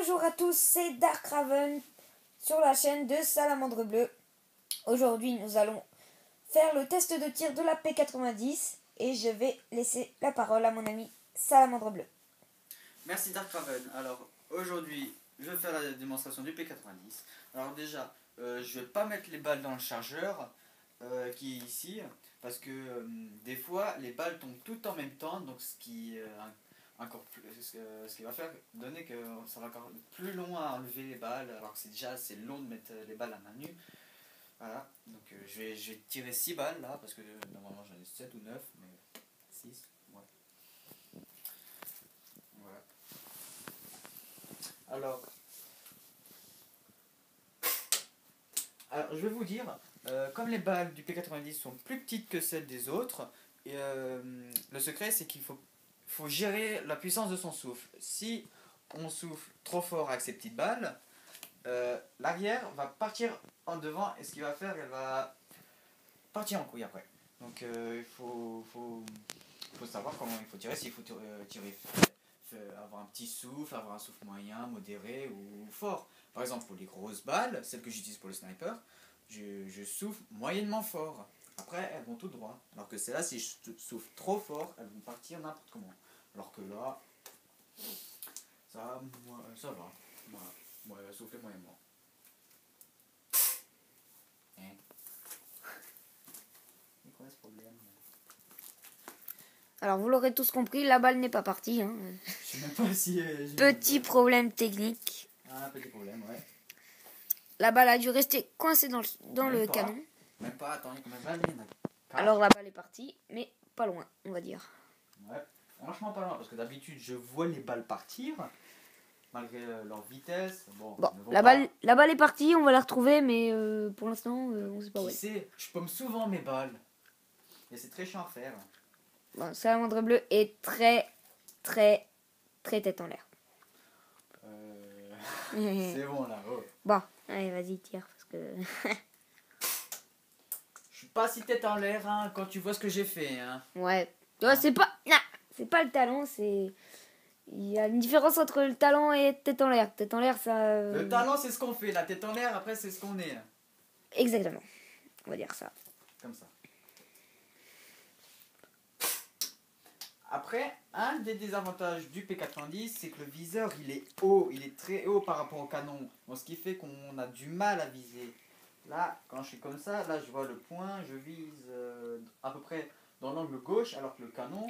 Bonjour à tous, c'est Dark Raven sur la chaîne de Salamandre Bleu. Aujourd'hui, nous allons faire le test de tir de la P90 et je vais laisser la parole à mon ami Salamandre Bleu. Merci Dark Raven. Alors aujourd'hui, je vais faire la démonstration du P90. Alors déjà, je vais pas mettre les balles dans le chargeur qui est ici parce que des fois les balles tombent toutes en même temps, donc ce qui va faire donner que ça va encore plus long à enlever les balles, alors que c'est déjà assez long de mettre les balles à main nue. Voilà, donc je vais tirer 6 balles là, parce que normalement j'en ai 7 ou 9, mais 6, ouais. Voilà. Alors, je vais vous dire, comme les balles du P90 sont plus petites que celles des autres, le secret c'est qu'il faut gérer la puissance de son souffle. Si on souffle trop fort avec ces petites balles, l'arrière va partir en devant et ce qu'il va faire, elle va partir en couille après. Donc il faut savoir comment il faut tirer, s'il faut tirer avoir un petit souffle, avoir un souffle moyen, modéré ou fort. Par exemple pour les grosses balles, celles que j'utilise pour le sniper, je souffle moyennement fort. Après elles vont tout droit. Alors que celles-là, si je souffle trop fort, elles vont partir n'importe comment. Alors que là, ça va. Voilà. Moi, souffler moyennement. Hein? C'est quoi ce problème? Alors vous l'aurez tous compris, la balle n'est pas partie. Hein. Je sais même pas si... Petit problème technique. Ah, petit problème, ouais. La balle a dû rester coincée dans le canon. Même pas, attends, combien de balles il y en a? Alors la balle est partie, mais pas loin, on va dire. Ouais, franchement pas loin, parce que d'habitude je vois les balles partir, malgré leur vitesse. Bon, la balle est partie, on va la retrouver, mais pour l'instant, on sait pas où. Qui sait, je pomme souvent mes balles. Et c'est très chiant à faire. Bon, Salamandre Bleu est très tête en l'air. C'est bon là, oh. Bon, allez, vas-y, tire, parce que... Je suis pas si tête en l'air, hein, quand tu vois ce que j'ai fait, hein. Ouais, c'est pas... Non, c'est pas le talent, c'est... Il y a une différence entre le talent et tête en l'air. Tête en l'air, ça... Le talent, c'est ce qu'on fait. La tête en l'air, après, c'est ce qu'on est. Exactement. On va dire ça. Comme ça. Après, un des désavantages du P90, c'est que le viseur, il est haut. Il est très haut par rapport au canon. Donc, ce qui fait qu'on a du mal à viser. Là, quand je suis comme ça, là, je vois le point. Je vise à peu près dans l'angle gauche, alors que le canon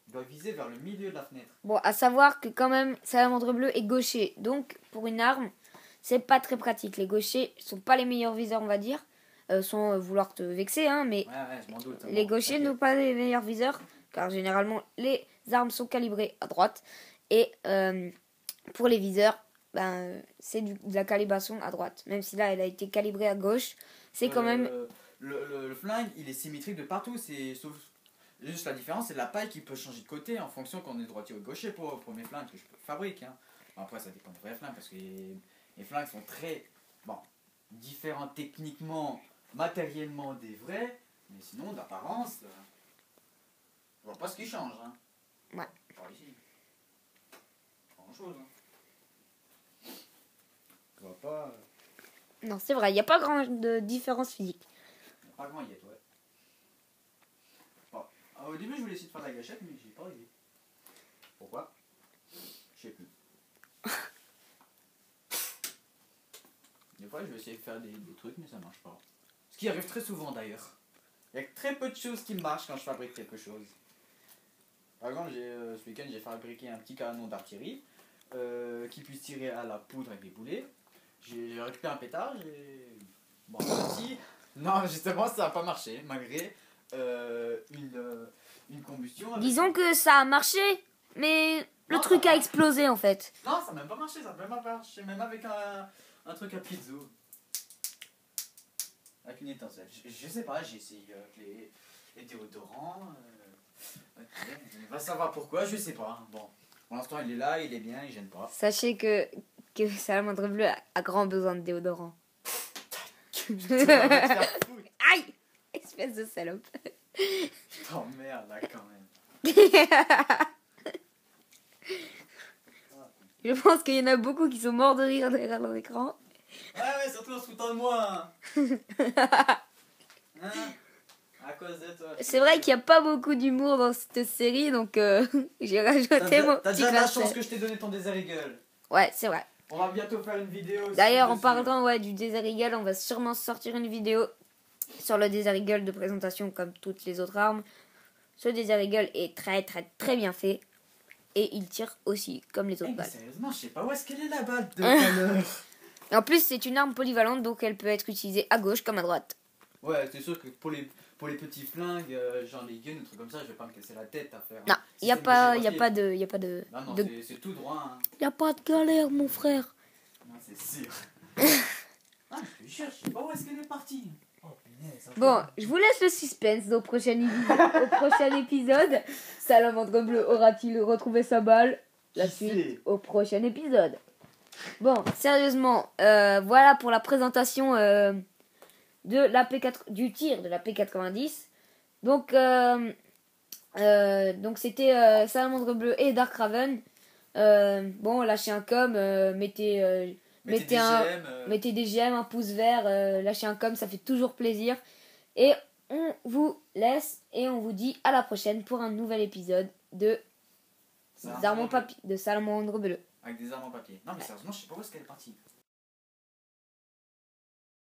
doit viser vers le milieu de la fenêtre. Bon, à savoir que quand même, Salamandre Bleu est gaucher. Donc, pour une arme, c'est pas très pratique. Les gauchers sont pas les meilleurs viseurs, on va dire. Sans vouloir te vexer, hein, mais ouais, je m'en doute, les gauchers n'ont pas les meilleurs viseurs. Car généralement, les armes sont calibrées à droite. Et pour les viseurs, c'est de la calibration à droite. Même si là, elle a été calibrée à gauche, c'est quand même... Le flingue, il est symétrique de partout. Sauf juste la différence, c'est la paille qui peut changer de côté en fonction qu'on est droitier ou gaucher pour mes flingues que je fabrique. Hein. Bon, après, ça dépend des vrais flingues parce que les flingues sont très différents techniquement, matériellement des vrais. Mais sinon, d'apparence, je vois pas ce qui change. Hein. Ouais. Par ici. Pas grand chose. Hein. Je vois pas. Non, c'est vrai, il n'y a pas grande différence physique. Il n'y a pas grand yet, ouais. Bon. Au début, je voulais essayer de faire la gâchette, mais j'ai pas arrivé. Pourquoi? Je sais plus. Des fois, je vais essayer de faire des trucs, mais ça marche pas. Ce qui arrive très souvent d'ailleurs. Il y a très peu de choses qui marchent quand je fabrique quelque chose. Par exemple, ce week-end, j'ai fabriqué un petit canon d'artillerie qui puisse tirer à la poudre avec des boulets. J'ai récupéré un pétard, bon, petit. Non, justement, ça n'a pas marché, malgré une combustion. Disons que ça a marché, mais le truc a explosé en fait. Non, ça n'a même pas marché, ça n'a même pas marché, même avec un truc à piezo. Avec une étincelle. Je sais pas, j'ai essayé avec les déodorants. On va savoir pourquoi, je sais pas. Bon, pour l'instant, il est là, il est bien, il gêne pas. Sachez que Salamandre Bleu a grand besoin de déodorant. Aïe! Espèce de salope. Je t'emmerde là quand même. Je pense qu'il y en a beaucoup qui sont morts de rire derrière leur écran. Ouais, surtout en se foutant de moi. Hein. À cause de toi. C'est vrai qu'il n'y a pas beaucoup d'humour dans cette série, donc j'ai rajouté mon T'as petit déjà la grain de chance sel. que je t'ai donné ton désert-eagle. Ouais, c'est vrai. On va bientôt faire une vidéo aussi. D'ailleurs, en dessus. parlant du Desert Eagle, on va sûrement sortir une vidéo sur le Desert Eagle de présentation comme toutes les autres armes. Ce Desert Eagle est très très très bien fait. Et il tire aussi comme les autres Mais balles. sérieusement, je sais pas où est-ce qu'elle est la balle de tout à l'heure. Et en plus, c'est une arme polyvalente, donc elle peut être utilisée à gauche comme à droite. Ouais, c'est sûr que pour les petits flingues, genre les guns, des trucs comme ça, je vais pas me casser la tête à faire. Non, il n'y a Système de pas papier. de... Y a pas de... Non, non, de... c'est tout droit. Hein. Y a pas de galère, mon frère. Non, c'est sûr. Ah, je te jure, je sais pas où est-ce qu'elle est partie. Oh, punaise. Bon, je vous laisse le suspense au prochain épisode. Salamandre bleu aura-t-il retrouvé sa balle? La Qui suite sait au prochain épisode. Bon, sérieusement, voilà pour la présentation de la P4, du tir de la P90. Donc, donc c'était Salamandre bleu et Dark Raven. Bon, lâchez un com, mettez des j'aime, un pouce vert, lâchez un com, ça fait toujours plaisir. Et on vous laisse et on vous dit à la prochaine pour un nouvel épisode de Salamandre bleu. Avec des armes en papier. Non, mais sérieusement, je sais pas où est-ce qu'elle est partie.